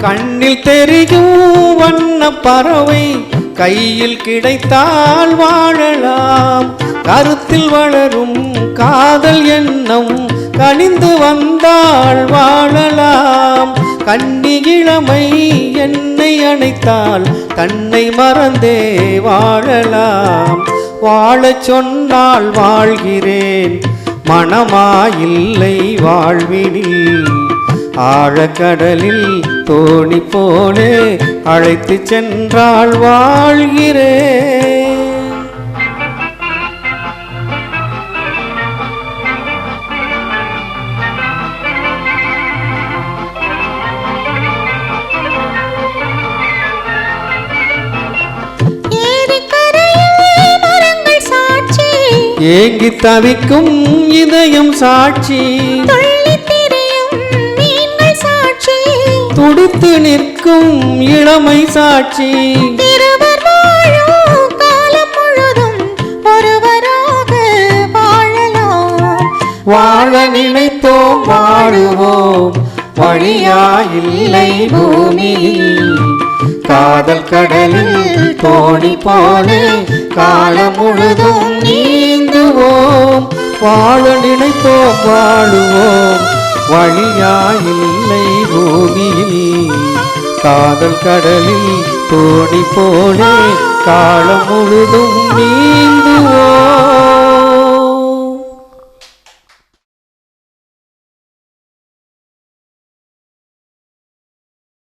கண்ணில் தெரியும் வண்ண பறவை கையில் கிடைத்தால் வாழலாம். கருத்தில் வளரும் காதல் எண்ணம் கனிந்து வந்தால் வாழலாம். கண்ணி இளமை என்னை அணைத்தால் தன்னை மறந்தே வாழலாம். வாழச் சொன்னால் வாழ்கிறேன் மனமாயில்லை வாழ்வினில். ஆழக்கடலில் தோணி போலே அழைத்து சென்றால் வாழ்கிறேன். ஏங்கி தவிக்கும் இதயம் சாட்சி, துடித்து நிற்கும் இளமை சாட்சி. வாழ நினைத்தோம் வாழுவோம் வழியாயில்லை பூமியில். காதல் கடலில் தோணி போலே காலம் முழுதும் நீந்துவோம். வாழ நினைப்போம் வாழுவோம் வழியாயில்லை பூமியில். காதல் கடலில் தோணி போலே காலம் முழுதும் நீந்துவோம்.